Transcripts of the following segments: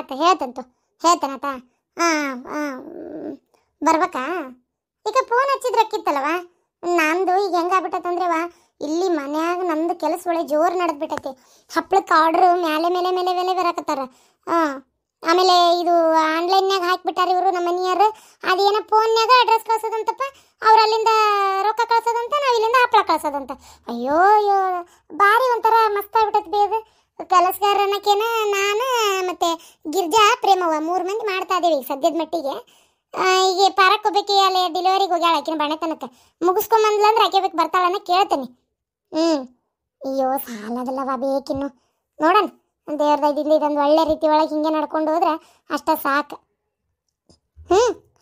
ಆತ ಹೇಳ್ತಂತು ಹೇಳ್ತಾನತ. ಬರ್ಬೇಕಾ? ಈಗ ಫೋನ್ ಹಚ್ಚಿದ್ರಕ್ಕಿತ್ತಲ್ಲವ. ನಂದು ಈಗ ಹೆಂಗಾಗ್ಬಿಟ್ಟತಂದ್ರವ, ಇಲ್ಲಿ ಮನ್ಯಾಗ ನಂದು ಕೆಲಸ ಒಳ್ಳೆ ಜೋರು ನಡೆದ್ಬಿಟ್ಟೈತಿ. ಹಪ್ಳಕ್ಕೆ ಆರ್ಡ್ರು ಮೇಲೆ ಮೇಲೆ ಮೇಲೆ ಮೇಲೆ ಬರಾಕತ್ತಾರ. ಆಮೇಲೆ ಇದು ಆನ್ಲೈನ್ಯಾಗ ಹಾಕಿಬಿಟ್ಟಾರ ಇವರು ನಮ್ಮ ಮನೆಯವರು. ಅದೇನೋ ಫೋನ್ಯಾಗ ಅಡ್ರೆಸ್ ಕಳ್ಸೋದಂತಪ್ಪ, ಅವ್ರು ಅಲ್ಲಿಂದ ರೊಕ್ಕ ಕಳ್ಸೋದಂತ, ನಾವು ಇಲ್ಲಿಂದ ಹಪ್ಪಳ ಕಳ್ಸೋದಂತ. ಅಯ್ಯೋ ಅಯ್ಯೋ ಭಾರಿ ಒಂಥರ ಮಸ್ತ್ ಆಗ್ಬಿಟ್ಟೈತಿ ಬೇಗ. ಕೆಲಸಗಾರ ಅನ್ನೋಕೇನ ನಾನು ಮತ್ತು ಗಿರ್ಜಾ ಪ್ರೇಮವ್ವ 3 ಮಂದಿ ಮಾಡ್ತಾ ಇದ್ದೀವಿ ಈಗ ಸದ್ಯದ ಮಟ್ಟಿಗೆ. ಈಗ ಪಾರಕ್ಕೆ ಹೋಗ್ಬೇಕು, ಅಲ್ಲಿ ಡೆಲಿವರಿಗೆ ಹೋಗ್ಯಾಳ ಆಕಿನ ಬಣ್ಣತನಕ್ಕೆ. ಮುಗಿಸ್ಕೊಂಬಂದ್ಲಂದ್ರೆ ಆಕೆ ಬೇಕು ಬರ್ತಾಳನ್ನ ಕೇಳ್ತೀನಿ. ಅಯ್ಯೋ ಸಾಲದಲ್ಲವ ಬೇಕಿನ್ನು. ನೋಡೋಣ, ದೇವ್ರ ದಯದಿಂದ ಇದೊಂದು ಒಳ್ಳೆ ರೀತಿ ಒಳಗೆ ಹಿಂಗೆ ನಡ್ಕೊಂಡು ಹೋದ್ರೆ ಅಷ್ಟ ಸಾಕು.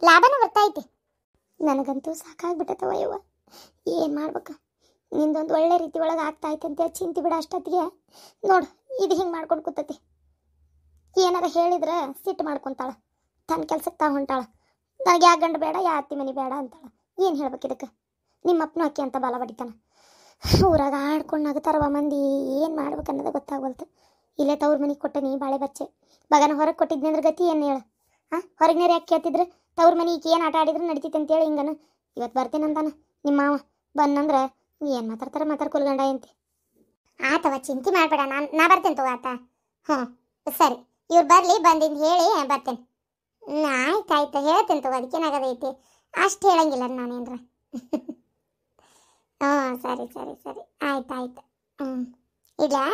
ಲಾಭನೂ ಬರ್ತೈತಿ. ನನಗಂತೂ ಸಾಕಾಗ್ಬಿಟ್ಟತವ ಯವ್ವ, ಏನು ಮಾಡ್ಬೇಕು. ನಿಂದೊಂದು ಒಳ್ಳೆ ರೀತಿ ಒಳಗೆ ಆಗ್ತಾಯ್ತು ಅಂತ ಚಿಂತೆ ಬಿಡ. ಅಷ್ಟೊತ್ತಿಗೆ ನೋಡು ಇದು ಹಿಂಗೆ ಮಾಡ್ಕೊಂಡು ಕೂತತಿ. ಏನಾರ ಹೇಳಿದ್ರೆ ಸಿಟ್ಟು ಮಾಡ್ಕೊತಾಳ, ತನ್ನ ಕೆಲ್ಸಕ್ಕೆ ತಾ ಹೊಂಟಾಳ. ನನಗೆ ಯಾ ಗಂಡು ಬೇಡ, ಯಾ ಅತ್ತಿ ಮನೆ ಬೇಡ ಅಂತಾಳ. ಏನು ಹೇಳ್ಬೇಕು ಇದಕ್ಕೆ? ನಿಮ್ಮಪ್ಪನೂ ಅಕ್ಕಿ ಅಂತ ಬಾಲ ಬಡಿತಾನ. ಊರಾಗ ಆಡ್ಕೊಂಡು ನಗ್ತಾರವ ಮಂದಿ. ಏನು ಮಾಡ್ಬೇಕು ಅನ್ನೋದು ಗೊತ್ತಾಗವಲ್ತು. ಇಲ್ಲೇ ತವ್ರ ಮನೆಗೆ ಕೊಟ್ಟನಿ ಬಾಳೆ ಬಚ್ಚೆ. ಬಗನ ಹೊರಗೆ ಕೊಟ್ಟಿದ್ನಿ ಅಂದ್ರೆ ಗತಿ ಏನು ಹೇಳು? ಹೊರಗಿನವ್ರು ಯಾಕೆ ಕೇಳ್ತಿದ್ರೆ ತವ್ರ ಮನೆಗೆ ಏನು ಆಟ ಆಡಿದ್ರೆ ನಡೀತೈತೆ ಅಂತೇಳಿ ಹಿಂಗನ. ಇವತ್ತು ಬರ್ತೀನಂತಾನ ನಿಮ್ಮ ಮಾವ. ಬಂದಂದ್ರೆ ಏನು ಮಾತಾಡ್ಕೊಲ್ ಗಂಡ ಅಂತಿ. ಆತವ ಚಿಂತೆ ಮಾಡಬೇಡ, ನಾ ಬರ್ತೇನೆ ತಗೋ ಆತ. ಸರಿ, ಇವ್ರು ಬರಲಿ, ಬಂದಿಂದ ಹೇಳಿ ಬರ್ತೇನೆ. ಆಯ್ತು ಹೇಳ್ತೇನೆ ತಗೋ, ಅದಕ್ಕೇನಾಗದೈತಿ. ಅಷ್ಟು ಹೇಳಂಗಿಲ್ಲ ನಾನೇನ್ರ. ಸರಿ ಸರಿ ಸರಿ ಆಯ್ತು. ಇಡ್ಲಾ?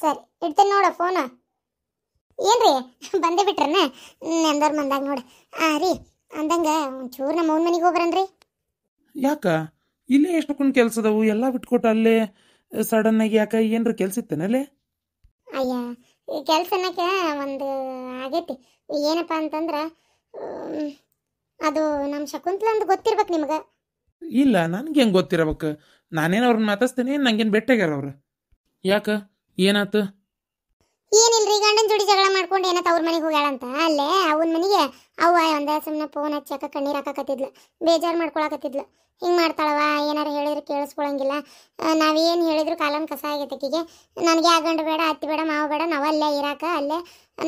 ಸರಿ ಇಡ್ತೇನೆ ನೋಡು ಫೋನು. ಏನ್ರಿ ಬಂದೇ ಬಿಟ್ರನ ಎಂದವ್ರ ಮಂದಾಗ ನೋಡ. ರೀ ಅಂದಂಗ ಒಂಚೂರು ನಮ್ಮ ಅವ್ನ ಮನೆಗೆ ಹೋಗ್ಬರನ್ರಿ. ಯಾಕ ಇಲ್ಲೇ ಎಷ್ಟೊಂದು ಕೆಲ್ಸದವು ಎಲ್ಲ ಬಿಟ್ಕೊಟ್ಟು ಅಲ್ಲೇ ಸಡನ್ ಆಗಿ ಯಾಕ ಏನ್ರ ಕೆಲ್ಸ ಇತ್ತೇನಲ್ಲೇ? ಅಯ್ಯ ಕೆಲ್ಸನಕ್ಕೆ ಒಂದು ಆಗೈತಿ. ಏನಪ್ಪ ಅಂತಂದ್ರೆ ಅದು ನಮ್ಮ ಶಕುಂತಲಂದು ಗೊತ್ತಿರ್ಬೇಕು ನಿಮ್ಗೆ. ಇಲ್ಲ, ನನ್ಗೆ ಹೆಂಗೆ ಗೊತ್ತಿರಬೇಕು? ನಾನೇನು ಅವ್ರನ್ನ ಮಾತಾಡ್ತೇನೆ, ನಂಗೇನು ಬೆಟ್ಟಾಗ್ಯಾರ ಅವ್ರು. ಯಾಕ ಏನಾತು? ಏನಿಲ್ರಿ, ಗಂಡನ ಜೋಡಿ ಜಗಳ ಮಾಡ್ಕೊಂಡು ಏನತ್ತ ಅವ್ರ ಮನೆಗೆ ಹೋಗ್ಯಾಳಂತ. ಅಲ್ಲೇ ಅವನ ಮನೆಗೆ ಅವ್ವ ಒಂದ ಸುಮ್ಮನೆ ಫೋನ್ ಹಚ್ಚಾಕ ಕಣ್ಣೀರು ಹಾಕಕತ್ತಿದ್ಲು, ಬೇಜಾರು ಮಾಡ್ಕೊಳಕತ್ತಿದ್ಲು. ಹಿಂಗೆ ಮಾಡ್ತಾಳವ, ಏನಾರು ಹೇಳಿದ್ರೆ ಕೇಳಿಸ್ಕೊಳಂಗಿಲ್ಲ. ನಾವೇನು ಹೇಳಿದ್ರು ಕಾಲನ್ ಕಸ ಆಗೈತಕ್ಕಿಗೆ. ನನಗೆ ಆ ಗಂಡು ಬೇಡ, ಅತ್ತಿ ಬೇಡ, ಮಾವ ಬೇಡ, ನಾವು ಅಲ್ಲೇ ಇರಾಕ, ಅಲ್ಲೇ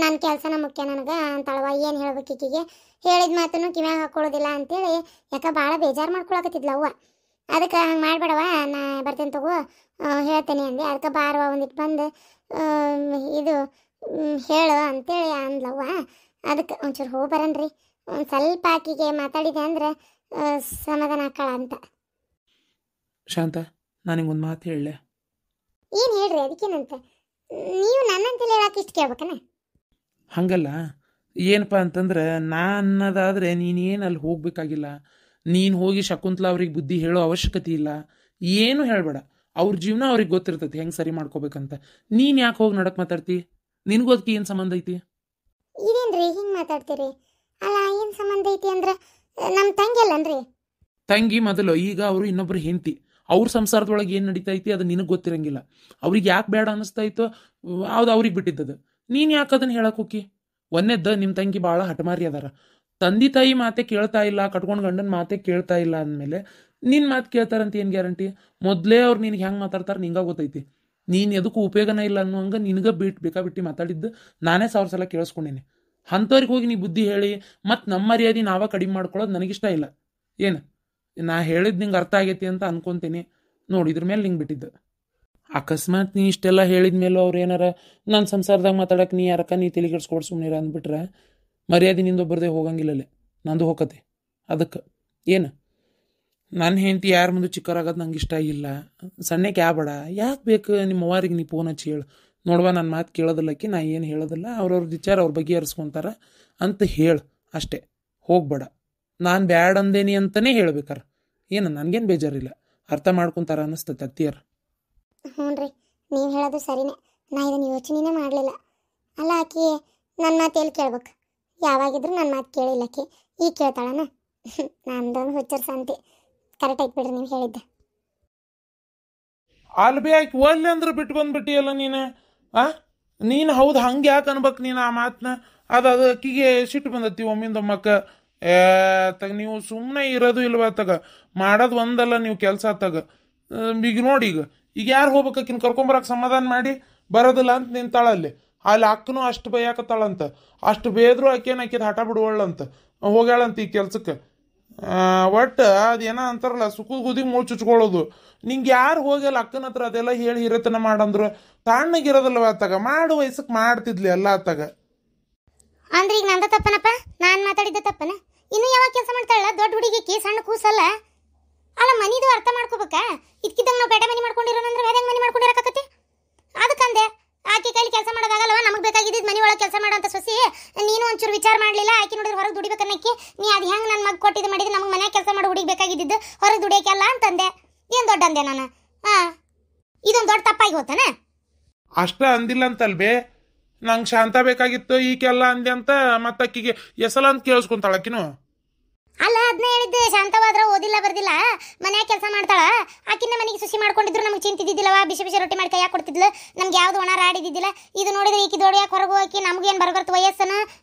ನನ್ನ ಕೆಲಸನ ಮುಖ್ಯ ನನಗೆ ಅಂತಾಳವ. ಏನು ಹೇಳ್ಬೇಕು ಈಕಿಗೆ? ಹೇಳಿದ ಮಾತನ್ನು ಕಿವ್ಯಾಗ ಹಾಕೊಳ್ಳೋದಿಲ್ಲ ಅಂತೇಳಿ ಯಾಕ ಭಾಳ ಬೇಜಾರು ಮಾಡ್ಕೊಳಕತ್ತಿದ್ಲು ಅವ್ವ. ಅದಕ್ಕೆ ಹಂಗೆ ಮಾಡಬೇಡವ, ನಾ ಬರ್ತೇನೆ ತಗೋ, ಹೇಳ್ತೇನೆ ಅಂದೆ. ಅದಕ್ಕೆ ಬಾರವ ಒಂದಿಟ್ಟು ಬಂದು ಇದು ಹೇಳು ಅಂತೇಳಿ ಅಂದ್ಲವ್ವ. ಅದಕ್ಕೆ ಒಂಚೂರು ಹೋಗಿ ಬರನ್ರಿ. ಒಂದು ಸ್ವಲ್ಪ ಆಕಿಗೆ ಮಾತಾಡಿದೆ ಅಂದ್ರೆ ಸಮಾಧಾನ ಆಕ್ಕಳ ಅಂತ. ಶಾಂತ, ನನಗೊಂದು ಮಾತು ಹೇಳಲೆ. ಏನು ಹೇಳ್ರಿ? ಅದಕ್ಕೇನಂತ? ನೀವು ನನ್ನಂತೇಳಿ ಹೇಳಕ್ಕೆ ಇಷ್ಟು ಕೇಳ್ಬೇಕನ? ಹಂಗಲ್ಲ, ಏನಪ್ಪ ಅಂತಂದ್ರೆ ನಾ ಅನ್ನೋದಾದರೆ ನೀನೇನು ಅಲ್ಲಿ ಹೋಗ್ಬೇಕಾಗಿಲ್ಲ. ನೀನು ಹೋಗಿ ಶಕುಂತಲಾ ಅವ್ರಿಗೆ ಬುದ್ಧಿ ಹೇಳೋ ಅವಶ್ಯಕತೆ ಇಲ್ಲ. ಏನು ಹೇಳಬೇಡ. ಅವ್ರ ಜೀವನ ಅವ್ರಿಗೆ ಗೊತ್ತಿರ್ತೈತಿ ಹೆಂಗೆ ಸರಿ ಮಾಡ್ಕೋಬೇಕಂತ. ನೀನು ಯಾಕೆ ಹೋಗಿ ನಡಕ್ ಮಾತಾಡ್ತಿ? ನಿನಗೋದಕ್ಕೆ ಏನು ಸಂಬಂಧ ಐತಿ? ಇದೇನ್ರಿ ಹಿಂಗೆ ಮಾತಾಡ್ತೀರಿ? ಅಲ್ಲ, ಏನು ಸಂಬಂಧ ಐತಿ ಅಂದ್ರೆ ನಮ್ಮ ತಂಗಿ ಅಲ್ಲನ್ರಿ? ತಂಗಿ ಮೊದಲು, ಈಗ ಅವರು ಇನ್ನೊಬ್ರು ಹೆಂಡತಿ. ಅವ್ರ ಸಂಸಾರದೊಳಗೆ ಏನು ನಡೀತೈತಿ ಅದು ನಿನಗೆ ಗೊತ್ತಿರಂಗಿಲ್ಲ. ಅವ್ರಿಗೆ ಯಾಕೆ ಬೇಡ ಅನ್ನಿಸ್ತಾಯಿತೋ ಅದು ಅವ್ರಿಗೆ ಬಿಟ್ಟಿದ್ದದು. ನೀನು ಯಾಕೆ ಅದನ್ನು ಹೇಳಕ್ಕೆ ಹೋಗಿ? ಒಂದೇದ್ದು ನಿಮ್ಮ ತಂಗಿ ಭಾಳ ಹಠಮಾರಿ ಅದಾರ. ತಂದೆ ತಾಯಿ ಮಾತೆ ಕೇಳ್ತಾ ಇಲ್ಲ, ಕಟ್ಕೊಂಡು ಗಂಡನ ಮಾತೆ ಕೇಳ್ತಾ ಇಲ್ಲ ಅಂದಮೇಲೆ ನಿನ್ನ ಮಾತು ಕೇಳ್ತಾರಂತ ಏನು ಗ್ಯಾರಂಟಿ? ಮೊದಲೇ ಅವ್ರು ನಿನಗೆ ಹೆಂಗೆ ಮಾತಾಡ್ತಾರೆ ನಿಂಗೆ ಗೊತ್ತೈತಿ. ನೀನು ಎದಕ್ಕೂ ಉಪಯೋಗನೇ ಇಲ್ಲ ಅನ್ನೋ ಹಂಗೆ ನಿನಗೆ ಬೇಕಾಬಿಟ್ಟು ಮಾತಾಡಿದ್ದು ನಾನೇ 1000 ಸಲ ಕೇಳಿಸ್ಕೊಂಡೇನೆ. ಅಂಥವ್ರಿಗೆ ಹೋಗಿ ನೀ ಬುದ್ಧಿ ಹೇಳಿ ಮತ್ತು ನಮ್ಮ ಮರ್ಯಾದೆ ನಾವೇ ಕಡಿಮೆ ಮಾಡ್ಕೊಳ್ಳೋದು ನನಗಿಷ್ಟ ಇಲ್ಲ. ಏನು ನಾ ಹೇಳಿದ್ದು ನಿಂಗೆ ಅರ್ಥ ಆಗೈತಿ ಅಂತ ಅನ್ಕೊತೀನಿ. ನೋಡಿ, ಇದ್ರ ಮೇಲೆ ನಿಂಗೆ ಬಿಟ್ಟಿದ್ದು. ಅಕಸ್ಮಾತ್ ನೀ ಇಷ್ಟೆಲ್ಲ ಹೇಳಿದ ಮೇಲೂ ಅವ್ರು ಏನಾರ ನನ್ನ ಸಂಸಾರದಾಗ ಮಾತಾಡಕ್ಕೆ ನೀ ಯಾರಕ್ಕ ನೀ ತಲೆಗೆಡ್ಸ್ಕೊಡ್ ಸುಮ್ಮನಿರ ಅಂದ್ಬಿಟ್ರೆ ಮರ್ಯಾದೆ ನಿಂದೊಬ್ಬರದೇ ಹೋಗಂಗಿಲ್ಲಲ್ಲೇ, ನಂದು ಹೋಗತ್ತೆ. ಅದಕ್ಕೆ ಏನು ನನ್ನ ಹೆಂಡತಿ ಯಾರ ಮುಂದೆ ಚಿಕ್ಕರಾಗೋದು ನಂಗೆ ಇಷ್ಟ ಇಲ್ಲ. ಸಣ್ಣಕ್ಕೆ ಯಾಬೇಡ, ಯಾಕೆ ಬೇಕು ನಿಮ್ಮ ಅವ್ವಾರಿಗೆ ನೀ ಫೋನ್ ಹಚ್ಚಿ ಹೇಳು. ನೋಡುವ, ನನ್ನ ಮಾತು ಕೇಳೋದಿಲ್ಲಕ್ಕೆ ನಾ ಏನು ಹೇಳೋದಿಲ್ಲ, ಅವ್ರವ್ರ ವಿಚಾರ ಅವ್ರ ಬಗ್ಗೆ ಹರಿಸ್ಕೊತಾರ ಅಂತ ಹೇಳು ಅಷ್ಟೇ. ಹೋಗ್ಬೇಡ. ನಾನು ಬ್ಯಾಡ ಅಂದೇನಿ ಅಂತಲೇ ಹೇಳ್ಬೇಕಾರ. ಏನು ನನಗೇನು ಬೇಜಾರಿಲ್ಲ, ಅರ್ಥ ಮಾಡ್ಕೊತಾರ ಅನ್ನಿಸ್ತೈತೆ ಅತ್ತಿಯರು. ಹ್ಞೂ ರೀ, ನೀವು ಹೇಳೋದು ಸರಿನೇ. ನಾ ಇದನ್ನು ಯೋಚನೆನೇ ಮಾಡಲಿಲ್ಲ. ಅಲ್ಲ, ಆಕಿ ನನ್ನ ಮಾತು ಎಲ್ಲಿ ಕೇಳ್ಬೇಕು? ಯಾವಾಗಿದ್ರು ನನ್ನ ಮಾತು ಕೇಳಿಲ್ಲ ಆಕಿ. ಈಗ ಕೇಳ್ತಾಳನ? ನಂದೊಂದು ಹುಚ್ಚರ ಸಂತಿ. ಕರೆಕ್ಟ್ ಆಯ್ತು ಬಿಡ್ರಿ ನೀವು ಹೇಳಿದ್ದೆ. ಅಲ್ಲಿ ಬಿ ಆಯ್ಕೆ ಒಲ್ಲೆ ಅಂದ್ರೆ ಬಿಟ್ಟು ಬಂದ್ಬಿಟ್ಟಿಯಲ್ಲ ನೀನು. ನೀನು ಹೌದು ಹಂಗೆ ಯಾಕೆ ಅನ್ಬೇಕು ನೀನು ಆ ಮಾತನ್ನ? ಅದು ಅಕ್ಕಿಗೆ ಸಿಟ್ಟು ಬಂದತಿ ಒಮ್ಮಿಂದೊಮ್ಮಕ್ಕ. ತಗ ನೀವು ಸುಮ್ಮನೆ ಇರೋದು ಇಲ್ವಾ? ತಗ ಮಾಡೋದು ಒಂದಲ್ಲ ನೀವು ಕೆಲಸ ತಗ. ಈಗ ನೋಡಿ, ಈಗ ಯಾರು ಹೋಗ್ಬೇಕಿನ್ ಕರ್ಕೊಂಬರಕ್ಕೆ ಸಮಾಧಾನ ಮಾಡಿ ಬರೋದಿಲ್ಲ ಅಂತ ನಿಂತಾಳಲ್ಲಿ. ಅಲ್ಲಿ ಅಕ್ಕನೂ ಅಷ್ಟು ಬೈಯಾಕತ್ತಾಳಂತ. ಅಷ್ಟು ಬೇದ್ರು ಆಕಿದ ಹಠ ಬಿಡುವಳ್ಳಂತ, ಹೋಗ್ಯಾಳಂತ ಈ ಕೆಲ್ಸಕ್ಕೆ. ಒಟ್ಟು ಅದೇನ ಅಂತಾರಲ್ಲ, ಸುಖದ ಗುದಿ ಮೂಳು ಚುಚ್ಕೊಳ್ಳೋದು. ನಿಂಗೆ ಯಾರು ಹೋಗ್ಯಲ್ಲ ಅಕ್ಕನ ಹತ್ರ ಅದೆಲ್ಲ ಹೇಳಿ ಹಿರತನ ಮಾಡಂದ್ರು ತಣ್ಣಗಿರೋದಲ್ವ ಆತಾಗ, ಮಾಡು ವಯಸ್ಸಕ್ಕೆ ಮಾಡ್ತಿದ್ಲಿ ಎಲ್ಲ ಆತಾಗ. ಅಂದ್ರೆ ಈಗ ನಂದ ತಪ್ಪನಪ್ಪ, ನಾನು ಮಾತಾಡಿದ್ದೆ ತಪ್ಪನ? ಇನ್ನು ಯಾವಾಗ ಕೆಲಸ ಮಾಡ್ತಾಳ ದೊಡ್ಡ ಹುಡುಗಿಕಿ, ಸಣ್ಣ ಕೂಸಲ್ಲ ಅಲ್ಲ. ಮನಿದು ಅರ್ಥ ಮಾಡ್ಕೋಬೇಕಾ? ಇದ್ಕಿದ್ದಂಗೆ ನಾವು ಬೇಟೆ ಮನಿ ಮಾಡ್ಕೊಂಡಿರೋನಂದ್ರೆ ಬೇರೆ ಮನಿ ಮಾಡ್ಕೊಂಡಿರಕತ್ತಿ. ಅದಕ್ಕಂದೆ ಆಕೆ ಕೈಲಿ ಕೆಲಸ ಮಾಡೋದಾಗಲ್ಲವ, ನಮಗೆ ಬೇಕಾಗಿದ್ದು ಮನಿ ಒಳಗೆ ಕೆಲಸ ಮಾಡೋಂಥ ಸೊಸಿ. ನೀನು ಒಂಚೂರು ವಿಚಾರ ಮಾಡಲಿಲ್ಲ, ಆಕೆ ನೋಡಿದ್ರೆ ಹೊರಗೆ ದುಡಿಬೇಕನ್ನಕ್ಕಿ. ನೀ ಅದು ಹೆಂಗೆ ನನ್ನ ಮಗ ಕೊಟ್ಟಿದ್ದು ಮಾಡಿದ್ದು, ನಮಗೆ ಮನ್ಯಾಗ ಕೆಲಸ ಮಾಡೋ ಹುಡುಗಿ ಬೇಕಾಗಿದ್ದು ಹೊರಗೆ ದುಡಿಯೋಕೆಲ್ಲ ಅಂತಂದೆ. ಏನು ದೊಡ್ಡ ಅಂದೆ ನಾನು? ಇದೊಂದು ದೊಡ್ಡ ತಪ್ಪಾಗಿ ಹೋತಾನ? ಅಷ್ಟ ಅಂದಿಲ್ಲ ಅಂತಲ್ಬೇ, ನಂಗೆ ಶಾಂತ ಬೇಕಾಗಿತ್ತು ಈಕೆಲ್ಲ ಅಂದೆ ಅಂತ ಮತ್ತಕ್ಕಿಗೆ ಎಸಲ ಅಂತ ಕೇಳಿಸ್ಕೊಂತಾಳಕಿನು. ಅಲ್ಲ, ಅದನ್ನ ಹೇಳಿದ್ದೆ. ಶಾಂತವಾದ್ರ ಓದಿಲ್ಲ ಬರ್ದಿಲ್ಲ, ಮನ್ಯಾಗ ಕೆಲಸ ಮಾಡ್ತಾಳ. ಆಕಿನ ಮನೆಗೆ ಸುಸಿ ಮಾಡ್ಕೊಂಡಿದ್ರು ನಮ್ಗೆ ಚಿಂತಿದ್ದಿಲ್ಲವ. ಬಿಸಿ ಬಿಸಿ ರೊಟ್ಟಿ ಮಾಡಿ ಕೈಯಾಗ ಕೊಡ್ತಿದ್ಲು, ನಮ್ಗೆ ಯಾವ್ದು ಒಣ ರಾಡಿದ್ದಿದ್ದಿಲ್ಲ. ಇದು ನೋಡಿದ್ರೆ ಈಕಿ ದೊಡ್ಯಾಕ ಹೊರಗೆ ಹೋಗಿ ನಮ್ಗೇನು ಬರ್ಬರ್ತ ವಯಸ್ಸನ್ನು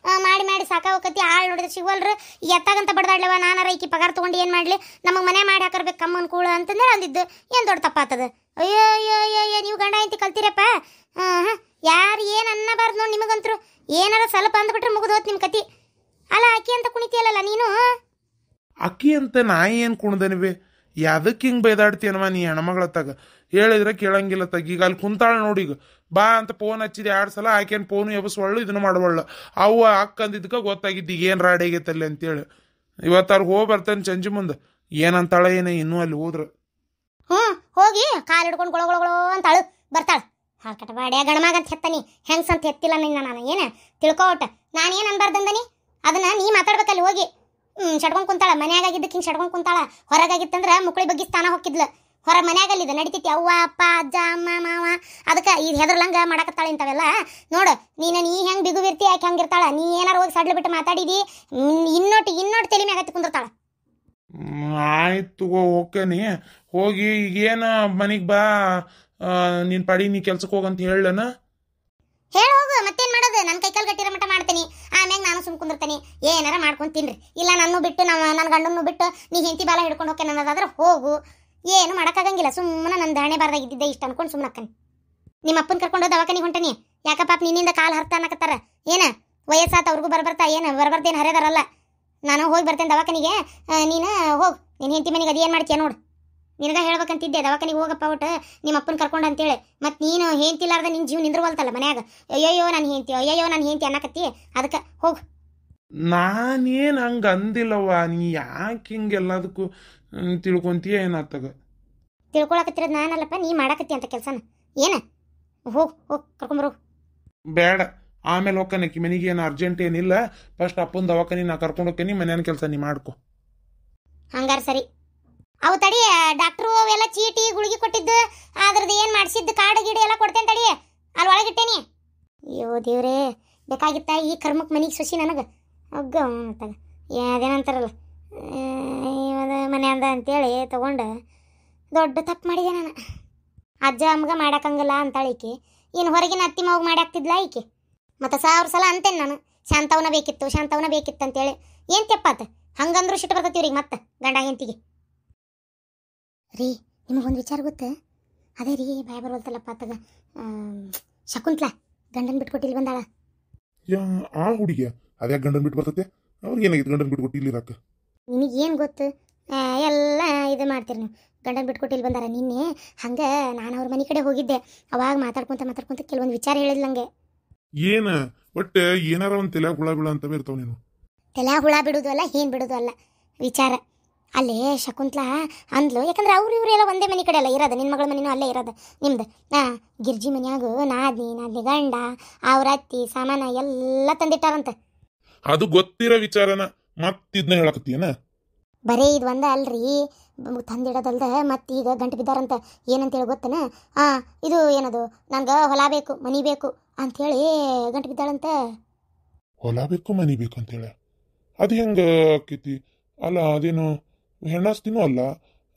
ಮಾಡಿ ಮಾಡಿ ಸಾಕಾವಕತಿ. ಆಳು ನೋಡಿದ್ರೆ ಸಿಗೋಲ್ರು, ಎತ್ತಾಗಂತ ಬಡ್ದಾಡ್ಲವ. ನಾನಾರ ಈಕಿ ಪಗಾರ ತೊಗೊಂಡು ಏನು ಮಾಡಲಿ, ನಮಗೆ ಮನೆ ಮಾಡಿ ಹಾಕರ್ಬೇಕು ಕಮ್ಮನ್ ಕೂಳು ಅಂತಂದ್ರೆ ಅಂದಿದ್ದು. ಏನು ದೊಡ್ಡ ತಪ್ಪಾತದ? ಅಯ್ಯೋ ಅಯ್ಯೋ ಅಯ್ಯೋ, ನೀವು ಗಂಡ ಐತಿ ಕಲ್ತಿರಪ್ಪ. ಯಾರು ಏನು ಅನ್ನಬಾರ್ದು ನೋಡಿ ನಿಮಗಂತರು. ಏನಾರ ಸ್ವಲ್ಪ ಅಂದ್ಬಿಟ್ರೆ ಮುಗಿದೋತ್ ನಿಮ್ಮ ಕತಿ. ಅಲ್ಲ, ಆಕಿ ಅಂತ ಕುಣಿತೀಯಲ್ಲ ನೀನು. ಅಕ್ಕಿ ಅಂತ ನಾಯಿ ಏನು ಕುಣ್ದನಿವೆ? ಯಾದಕ್ಕೆ ಹಿಂಗೆ ಬೈದಾಡ್ತೀಯನವ ನೀ ಹೆಣ್ಮಗಳತ್ತಾಗ? ಹೇಳಿದ್ರೆ ಕೇಳಂಗಿಲ್ಲ ತಗ. ಈಗ ಅಲ್ಲಿ ಕುಂತಾಳ ನೋಡೀಗ, ಬಾ ಅಂತ ಫೋನ್ ಹಚ್ಚಿದೆ 2 ಸಲ. ಆಕೆನ್ ಫೋನು ಎಬಸ್ವಳ್ಳು, ಇದನ್ನು ಮಾಡಬಳ್ಳ. ಅವು ಅಕ್ಕ ಅಂದಿದ್ದಕ್ಕೆ ಗೊತ್ತಾಗಿದ್ದು ಈಗ ಏನು ರಾಡಿ ಆಗೈತಲ್ಲಿ ಅಂತೇಳಿ. ಇವತ್ತು ಅವ್ರಿಗೆ ಹೋಗಿ ಬರ್ತಾನೆ ಸಂಜೆ ಮುಂದೆ. ಏನಂತಾಳ ಏನೇ ಇನ್ನೂ ಅಲ್ಲಿ ಹೋದ್ರೆ. ಹೋಗಿ ಕಾಲು ಹಿಡ್ಕೊಂಡು ಗೊಳಗೊಳಗೊಳ ಅಂತಾಳು ಬರ್ತಾಳ. ಹಾಕಟ ಬಾಡ್ಯಾ ಗಣಮಾಗ ಅಂತ ಹೆತ್ತನಿ, ಹೆಂಗ್ಸ್ ಅಂತ ಹೆತ್ತಿಲ್ಲ ನಿನ್ನ ನಾನು. ಏನು ತಿಳ್ಕೊಟ, ನಾನೇನು ಅನ್ಬಾರ್ದಂದನಿ ಅದನ್ನ ನೀ ಮಾತಾಡ್ಬೇಕಲ್ಲಿ ಹೋಗಿ. ಶಡ್ಕೊಂಡ್ ಕುಂತಾಳ. ಮನ್ಯಾಗಿದ್ದಕ್ಕೆ ಹಿಂಗೆ ಶಡ್ಕೊಂಡ್ ಕುಂತಾಳ. ಹೊರಗಾಗಿತ್ತಂದ್ರೆ ಮುಕ್ಳಿ ಬಗ್ಗೆ ಸ್ಥಾನ ಹೋಗಿದ್ಲು. ಹೊರ ಮನ್ಯಾಗಲ್ಲಿದೆ ನಡಿತೈತಿ. ಅವ್ವ ಅಪ್ಪ ಅಜ್ಜ ಅಮ್ಮ ಮಾವ. ಅದಕ್ಕೆ ಇದು ಹೆದರ್ಲಂಗ ಮಾಡಕತ್ತಾಳ ಇಂಥವೆಲ್ಲ. ನೋಡು ನೀನು ಹೆಂಗೆ ಬಿಗುವಿರ್ತಿ, ಯಾಕೆ ಹಂಗಿರ್ತಾಳ. ನೀ ಏನಾರು ಹೋಗಿ ಸಡ್ಲು ಬಿಟ್ಟು ಮಾತಾಡಿದಿ, ಇನ್ನೊಟ್ಟು ತಲೆ ಮ್ಯಾಗ ಹತ್ತಿ ಕುಂದಿರ್ತಾಳ. ಆಯ್ತು ಹೋಗ್ತೇನಿ. ಹೋಗಿ ಈಗೇನು ಮನೆಗೆ ಬಾ, ನಿನ್ನ ಪಾಡಿ ನೀ ಕೆಲ್ಸಕ್ಕೆ ಹೋಗಂತ ಹೇಳನ. ಹೇಳಿ ಹೋಗು, ಮತ್ತೇನು ಮಾಡೋದು? ನನ್ನ ಕೈಕಾಲು ಗಟ್ಟಿರೋ ಮಟ್ಟ ಮಾಡ್ತೀನಿ, ಆಮ್ಯಾಗ ನಾನು ಸುಮ್ ಕುಂದಿರ್ತೀನಿ. ಏನಾರ ಮಾಡ್ಕೊಂಡು ತಿನ್ರಿ. ಇಲ್ಲ ನನ್ನ ಬಿಟ್ಟು ನನ್ನ ಗಂಡನ್ನು ಬಿಟ್ಟು ನೀ ಹೆಂಡತಿ ಬಾಲ ಹಿಡ್ಕೊಂಡು ಹೋಗ್ತೇನೆ ಅನ್ನೋದಾದ್ರೆ ಹೋಗು. ಏನು ಮಾಡೋಕ್ಕಾಗಂಗಿಲ್ಲ. ಸುಮ್ಮನೆ ನನ್ನ ದಾಣೆ ಬಾರ್ದಾಗಿದ್ದಿದ್ದೆ ಇಷ್ಟ ಅನ್ಕೊಂಡು ಸುಮ್ಮನೆ ಅಕ್ಕನಿ. ನಿಮ್ಮ ಅಪ್ಪನ ಕರ್ಕೊಂಡು ದವಾಖಾನಿಗೆ ಹೊಂಟನಿ. ಯಾಕಪ್ಪ ನಿನ್ನಿಂದ ಕಾಲು ಹರ್ತ ಅನ್ನಕತ್ತಾರ? ಏನು ವಯಸ್ಸಾತ ಅವ್ರಿಗೂ ಬರ್ಬರ್ತಾ? ಏನು ಬರ್ಬರ್ತೇನು ಹರಿದಾರಲ್ಲ. ನಾನು ಹೋಗಿ ಬರ್ತೇನೆ ದವಾಖಾನಿಗೆ. ನೀನು ಹೋಗು, ನಿನ್ನ ಹೆಂಡತಿ ಮನೆಗೆ ಅದು ಏನು ಮಾಡ್ತೀಯ ನೋಡು. ನಿನಗ ಹೇಳ್ಬೇಕಂತಿದ್ದೆ ದವಾಖಾನಿಗೆ ಹೋಗಪ್ಪ ಒಟ್ಟು ನಿಮ್ಮ ಅಪ್ಪನ ಕರ್ಕೊಂಡು ಅಂತೇಳಿ. ಮತ್ತು ನೀನು ಹೆಂಡ್ತಿಲಾರ್ದ ನಿನ್ನ ಜೀವ ನಿಂದ್ರವಲ್ತಲ್ಲ ಮನ್ಯಾಗ. ಅಯ್ಯಯ್ಯೋ ನಾನು ಹೆಂಡ್ತಿ ಅನ್ನಕತ್ತಿ. ಅದಕ್ಕೆ ಹೋಗು. ನಾನೇನು ಹಂಗೆ ಅಂದಿಲ್ಲವ್ವ. ನೀ ಯಾಕೆ ಹಿಂಗೆಲ್ಲದಕ್ಕೂ ತಿಳ್ಕೊಂತೀಯ ಏನಾಗ್ತಗ? ತಿಳ್ಕೊಳಕತ್ತಿರೋದು ನಾನಲ್ಲಪ್ಪ, ನೀ ಮಾಡಕತ್ತಿ ಅಂತ ಕೆಲಸನ. ಏನು ಹೋಗು ಕರ್ಕೊಂಬರು. ಬೇಡ, ಆಮೇಲೆ ಹೋಗ್ಕನಕಿ ಮನೆಗೆ. ಏನು ಅರ್ಜೆಂಟ್ ಏನಿಲ್ಲ. ಫಸ್ಟ್ ಅಪ್ಪನ ದವಾಖಾನಿ ನಾ ಕರ್ಕೊಂಡು ಹೋಗ್ತೀನಿ, ಮನೇನ ಕೆಲಸ ನೀ ಮಾಡ್ಕೊ. ಹಂಗಾರ ಸರಿ. ಅವು ತಡಿ, ಡಾಕ್ಟ್ರು ಅವೆಲ್ಲ ಚೀಟಿ ಗುಳಿಗೆ ಕೊಟ್ಟಿದ್ದು ಅದ್ರದ್ದು ಏನು ಮಾಡಿಸಿದ್ದು ಕಾರ್ಡ್ ಗಿಡ ಎಲ್ಲ ಕೊಡ್ತೇನೆ ತಡಿ, ಅಲ್ಲಿ ಒಳಗಿಟ್ಟೇನಿ. ಅಯ್ಯೋ ದೇವ್ರೇ, ಬೇಕಾಗಿತ್ತ ಈ ಕರ್ಮಕ್ಕೆ ಮನೆಗೆ ಸೊಸಿ ನನಗೆ. ಅಗ್ಗ ತಗ ಅದೇನಂತಾರಲ್ಲ ಮನೆ ಅಂದ ಅಂತೇಳಿ ತೊಗೊಂಡು ದೊಡ್ಡ ತಪ್ಪು ಮಾಡಿದೆ ನಾನು. ಅಜ್ಜ ಅಮ್ಮಗ ಮಾಡಕ್ಕಂಗಿಲ್ಲ ಅಂತಾಳೆ ಈಕೆ. ಇನ್ನು ಹೊರಗಿನ ಅತ್ತಿ ಮಾವು ಮಾಡಾಕ್ತಿದ್ಲ ಈಕೆ. ಮತ್ತು 1000 ಸಲ ಅಂತೇನೆ ನಾನು, ಶಾಂತವನ ಬೇಕಿತ್ತು ಅಂತೇಳಿ. ಏನು ತೆಪ್ಪಾತ? ಹಂಗಂದ್ರೂ ಸಿಟ್ಟು ಬರ್ತೈತಿ ಇವ್ರಿಗೆ ಮತ್ತೆ ಗಂಡ ಹೆಂಡತಿಗೆ. ರೀ, ನಿಮಗೊಂದು ವಿಚಾರ ಗೊತ್ತ? ಅದೇ ರೀ, ಭಯ ಬರೋಲ್ತಲ್ಲಪ್ಪ ಆತಗ. ಶಕುಂತ್ಲಾ ಗಂಡನ್ ಬಿಟ್ಕೊಟ್ಟಿಲ್ಲಿ ಬಂದಾಳ. ಆ ಹುಡುಗಿಯ ಅದ್ಯಾಕೆ ಗಂಡನ್ ಬಿಟ್ಟು ಬರ್ತತೆ? ಅವ್ರಿಗೆ ಏನಾಗಿತ್ತು ಗಂಡನ್ ಬಿಟ್ಟು ಕೊಟ್ಟಿಲ್ಲ ಇರಾಕ? ನಿನಗೇನು ಗೊತ್ತು? ಎಲ್ಲ ಇದು ಮಾಡ್ತೀರಿ ನೀವು. ಗಂಡನ್ ಬಿಟ್ಕೊಟ್ಟಿಲ್ಲಿ ಬಂದಾರ. ನಿನ್ನೆ ಹಂಗೆ ನಾನು ಅವ್ರ ಮನೆ ಕಡೆ ಹೋಗಿದ್ದೆ. ಅವಾಗ ಮಾತಾಡ್ಕೊಂತ ಕೆಲವೊಂದು ವಿಚಾರ ಹೇಳಿದ್ಲಂಗೆ. ಏನ ಒಟ್ಟು ಏನಾರ ಒಂದು ತಲೆ ಹುಳ ಬೀಳ ಅಂತವೇ ಇರ್ತಾವ. ನೀನು ತಲೆ ಹುಳ ಬಿಡೋದು ಅಲ್ಲ, ಏನು ಬಿಡೋದು ಅಲ್ಲ ವಿಚಾರ. ಅಲ್ಲೇ ಶಕುಂತ್ಲಾ ಅಂದ್ಲು, ಯಾಕಂದ್ರೆ ಇವ್ರು ಎಲ್ಲ ಒಂದೇ ಮನೆ ಕಡೆ ಅಲ್ಲ ಇರೋದು. ನಿನ್ನ ಮಗಳ ಮನೆಯೂ ಅಲ್ಲೇ ಇರೋದು ನಿಮ್ದು. ಗಿರ್ಜಿ ಮನ್ಯಾಗು ನಾದ್ನಿ ಗಂಡ ಅವ್ರ ಅತ್ತಿ ಸಾಮಾನ ಎಲ್ಲ ತಂದಿಟ್ಟಾರಂತ. ಅದು ಗೊತ್ತಿರೋ ವಿಚಾರನ ಮತ್ತಿದ್ನ ಹೇಳಕತ್ತೀಯನ? ಬರೀ ಇದು ಒಂದ ಅಲ್ರಿ, ತಂದಿಡೋದಲ್ದ ಮತ್ತೀಗ ಗಂಟು ಬಿದ್ದಾರಂತ. ಏನಂತೇಳಿ ಗೊತ್ತನ? ಇದು ಏನದು, ನಂಗೆ ಹೊಲ ಬೇಕು ಮನಿ ಬೇಕು ಅಂಥೇಳಿ ಗಂಟು ಬಿದ್ದಾಳಂತ. ಹೊಲ ಬೇಕು ಮನಿ ಬೇಕು ಅಂತೇಳಿ ಅದು ಹೆಂಗೆ ಆಕೈತಿ? ಅಲ್ಲ ಅದೇನು ಹೆಣ್ಣಾಸ್ತಿನೂ ಅಲ್ಲ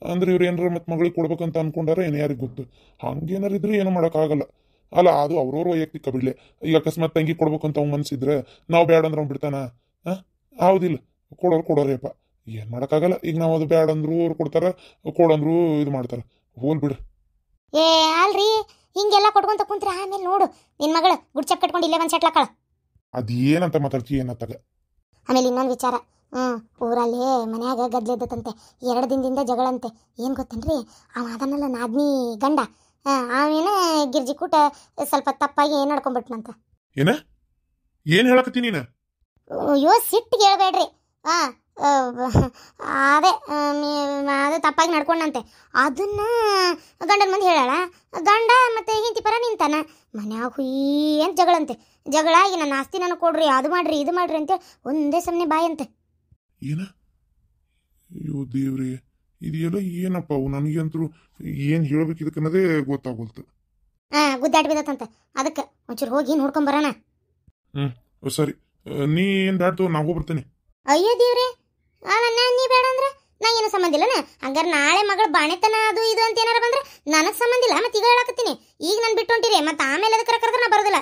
ಅಂದ್ರೆ ಇವ್ರು ಏನಾರ ಮತ್ತೆ ಮಗಳಿಗೆ ಕೊಡ್ಬೇಕಂತ ಅನ್ಕೊಂಡಾರ ಏನು ಯಾರಿಗೆ ಗೊತ್ತು. ಹಂಗೇನಾರ ಇದ್ರೆ ಏನು ಮಾಡೋಕ್ಕಾಗಲ್ಲ. ಅಲ್ಲ ಅದು ಅವ್ರವ್ರ ವೈಯಕ್ತಿಕ ಬಿಡ್ಲೆ. ಈಗ ಅಕಸ್ಮಾತ್ ತಂಗಿ ಕೊಡ್ಬೇಕಂತ ಅವ್ನು ಮನ್ಸಿದ್ರೆ ನಾವು ಬೇಡ ಅಂದ್ರೆ ಅವ್ನು ಬಿಡ್ತಾನ? ಹೌದಿಲ್ಲ, ಕೊಡೋರೇಪ್ಪ. ಏನು ಮಾಡೋಕ್ಕಾಗಲ್ಲ. ಈಗ ನಾವು ಅದು ಬೇಡ ಅಂದ್ರು ಅವ್ರು ಕೊಡ್ತಾರ, ಕೊಡಂದ್ರು ಇದು ಮಾಡ್ತಾರ. ಹೋಲ್ ಬಿಡು. ಅಲ್ರಿ, ಹಿಂಗೆಲ್ಲ ಕೊಟ್ಕೊಂತ ಕುಂತ್ರೆ ಆಮೇಲೆ ನೋಡು ನಿನ್ ಮಗಳು ಗುಡ್ಚಪ್ ಕಟ್ಕೊಂಡು ಇಲ್ಲೇ ಬಂದು ಸೆಟ್ಲಾಕಳ. ಅದೇನಂತ ಮಾತಾಡ್ತಿ ಏನತ್ತಾಗ? ಆಮೇಲೆ ಇನ್ನೊಂದು ವಿಚಾರ, ಊರಲ್ಲಿ ಮನ್ಯಾಗ ಗದ್ಲೆದ್ದತ್ತಂತೆ 2 ದಿನದಿಂದ ಜಗಳಂತೆ. ಏನು ಗೊತ್ತೇನ್ರಿ, ಅವ ಅದನ್ನೆಲ್ಲ ನಾದ್ನಿ ಗಂಡ ಅವೇನ ಗಿರ್ಜಿ ಕೂಟ ಸ್ವಲ್ಪ ತಪ್ಪಾಗಿ ನಡ್ಕೊಂಡ್ಬಿಟ್ನಂತ. ಏನ ಏನ್ ಹೇಳಕತ್ತಿ ನೀನು? ಅಯ್ಯೋ ಸಿಟ್ಟಿಗೆ ಹೇಳ್ಬೇಡ್ರಿ. ಅದೇ ಅದು ತಪ್ಪಾಗಿ ನಡ್ಕೊಂಡಂತೆ. ಅದನ್ನ ಗಂಡನ ಮಂದಿ ಹೇಳಾಳ. ಗಂಡ ಮತ್ತೆ ಹಿಂತಿ ಪರ ನಿಂತಾನ. ಮನ್ಯಾಗ ಹುಯ್ಯ ಅಂತ ಜಗಳಂತೆ. ಜಗಳಾಗಿ ನನ್ನ ಆಸ್ತಿ ನನಗೆ ಕೊಡ್ರಿ, ಅದು ಮಾಡ್ರಿ ಇದು ಮಾಡ್ರಿ ಅಂತ ಒಂದೇ ಸಮನೆ ಬಾಯಂತೆ. ಏನ? ಅಯ್ಯೋ ದೇವ್ರಿ, ಇದೆಲ್ಲ ಏನಪ್ಪ ಅವು? ನನಗಂತರೂ ಏನ್ ಹೇಳ್ಬೇಕು ಇದಕ್ಕನ್ನೋದೇ ಗೊತ್ತಾಗೋಲ್ತು. ಗುದ್ದಾಡಿ ಬಿದ್ದತ್ತಂತೆ. ಅದಕ್ಕೆ ಒಂಚೂರು ಹೋಗಿ ನೋಡ್ಕೊಂಬರೋಣ. ಸರಿ, ನೀ ಏನ್ ಬ್ಯಾಡ್ತು, ನಾ ಹೋಗ್ಬರ್ತೇನೆ. ಅಯ್ಯೋ ದೇವ್ರೆ, ನೀ ಬೇಡ ಅಂದ್ರೆ ನಾ ಏನು ಸಂಬಂಧ ಇಲ್ಲನ? ಹಂಗಾರೆ ನಾಳೆ ಮಗಳ ಬಾಣೆತನ ಅದು ಇದು ಅಂತ ಏನಾರ ಬಂದ್ರೆ ನನಗ್ ಸಂಬಂಧ ಇಲ್ಲ. ಮತ್ತೆ ಈಗ ಹೇಳಕತ್ತೀನಿ, ಈಗ ನಾನು ಬಿಟ್ಟು ಹೊಂಟಿರಿ, ಮತ್ತೆ ಆಮೇಲೆ ಅದಕ್ಕೆ ಕರೆದ್ರೆ ನಾ ಬರೋದಿಲ್ಲ.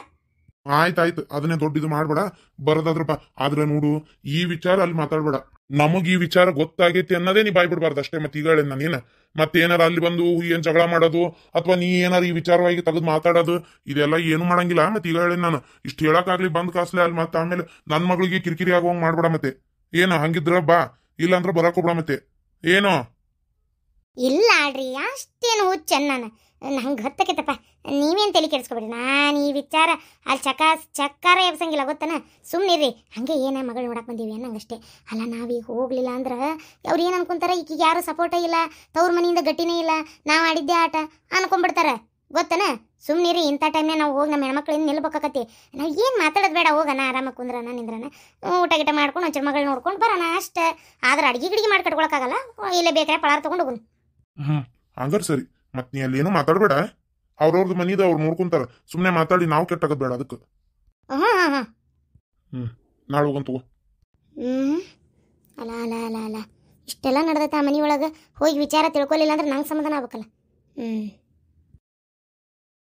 ಆಯ್ತಾಯ್ತು, ಅದನ್ನೇ ದೊಡ್ಡ ಇದು ಮಾಡ್ಬೇಡ, ಬರೋದಾದ್ರಪ್ಪ. ಆದ್ರೆ ನೋಡು, ಈ ವಿಚಾರ ಅಲ್ಲಿ ಮಾತಾಡ್ಬೇಡ. ನಮಗ್ ಈ ವಿಚಾರ ಗೊತ್ತಾಗೈತಿ ಅನ್ನೋದೇ ನೀ ಬಾಯ್ ಬಿಡ್ಬಾರ್ದು ಅಷ್ಟೇ. ಮತ್ತೆ ಈಗ ಹೇಳಿ ನಾನೇನ ಮತ್ತೆ ಏನಾರ ಅಲ್ಲಿ ಬಂದು ಏನ್ ಜಗಳ ಮಾಡೋದು ಅಥವಾ ನೀ ಏನಾರ ಈ ವಿಚಾರವಾಗಿ ತೆಗೆದು ಮಾತಾಡೋದು ಇದೆಲ್ಲ ಏನು ಮಾಡಂಗಿಲ್ಲ. ಮತ್ತೆ ಈಗ ಹೇಳಿ ನಾನು ಇಷ್ಟು ಹೇಳಕ್ಕಾಗ್ಲಿ ಬಂದ್ ಕಾಸ್ಲೆ ಅಲ್ಲಿ ಮತ್ತೆ ಆಮೇಲೆ ನನ್ನ ಮಗಳಿಗೆ ಕಿರಿಕಿರಿ ಆಗುವಂಗ್ ಮಾಡ್ಬೇಡ. ಮತ್ತೆ ಏನೋ ಹಂಗಿದ್ರ ಬಾ, ಇಲ್ಲಾಂದ್ರ ಬರಕ್ ಹೋಗ್ಬೇಡ. ಮತ್ತೆ ಏನೋ ಇಲ್ಲ ಆಡ್ರಿ, ಅಷ್ಟೇನು ಹುಚ್ಚನ್ ನಾನು. ನಂಗೆ ಗೊತ್ತಕೈತಪ್ಪ, ನೀವೇನು ತಲೆ ಕೆಡಿಸ್ಕೊಬೇಡಿ. ನಾನು ಈ ವಿಚಾರ ಅಲ್ಲಿ ಚಕ್ಕಾರ ಎಬ್ಸಂಗಿಲ್ಲ ಗೊತ್ತನ. ಸುಮ್ಮನಿರ್ರಿ, ಹಂಗೆ ಏನ ಮಗಳು ನೋಡಕ್ಕೆ ಬಂದೀವಿ ಅನ್ನಂಗಷ್ಟೇ. ಅಲ್ಲ ನಾವೀಗ ಹೋಗ್ಲಿಲ್ಲ ಅಂದ್ರೆ ಅವ್ರು ಏನು ಅನ್ಕೊಂತಾರೆ, ಈಕಿಗೆ ಯಾರು ಸಪೋರ್ಟೇ ಇಲ್ಲ, ತವ್ರ ಮನೆಯಿಂದ ಗಟ್ಟಿನೇ ಇಲ್ಲ, ನಾವು ಆಡಿದ್ದೆ ಆಟ ಅನ್ಕೊಂಡ್ಬಿಡ್ತಾರೆ ಗೊತ್ತನ. ಸುಮ್ಮನಿರಿ, ಇಂಥ ಟೈಮ್ನಾಗ ನಾವು ಹೋಗಿ ನಮ್ಮ ಹೆಣ್ಮಕ್ಳಿಂದ ನಿಲ್ಬೇಕಾಕತಿ. ನಾವು ಏನು ಮಾತಾಡೋದು ಬೇಡ, ಹೋಗೋಣ ಆರಾಮಾಗಿ ಕುಂದ್ರನ ನಿಂದ್ರನ, ಊಟ ಗಿಟ ಮಾಡ್ಕೊಂಡು ಒಂಚೂರು ಮಗಳು ನೋಡ್ಕೊಂಡು ಬರೋಣ ಅಷ್ಟೇ. ಆದ್ರೆ ಅಡ್ಗೆ ಗಿಡಿಗೆ ಮಾಡಿ ಕಟ್ಕೊಳಕ್ಕಾಗಲ್ಲ, ಇಲ್ಲೇ ಬೇಕಾದ್ರೆ ಪಳಾರ್ ತೊಗೊಂಡು ಹೋಗೋಣ. ಹಂಗಾರ ಸರಿ. ಮತ್ ನೀ ಅಲ್ಲಿ ಏನೋ ಮಾತಾಡ್ಬೇಡ, ಅವ್ರವ್ರದ್ದು ಮನಿದ ಅವ್ರು ನೋಡ್ಕೊಂತಾರ. ಸುಮ್ನೆ ಮಾತಾಡಿ ನಾವು ಕೆಟ್ಟಾಗದ್ ಬೇಡ ಅದಕ್ಕೆ. ನಾಳೆ ಹೋಗಂತ ತಗೋ. ಅಲ್ಲ ಅಲ್ಲ ಅಲ್ಲ ಅಲ್ಲ ಇಷ್ಟೆಲ್ಲ ನಡೆದೈತೆ ಆ ಮನಿ ಒಳಗೆ. ಹೋಗಿ ವಿಚಾರ ತಿಳ್ಕೊಲಿಲ್ಲ ಅಂದ್ರೆ ನಂಗೆ ಸಮಾಧಾನ ಆಗ್ಬೇಕಲ್ಲ.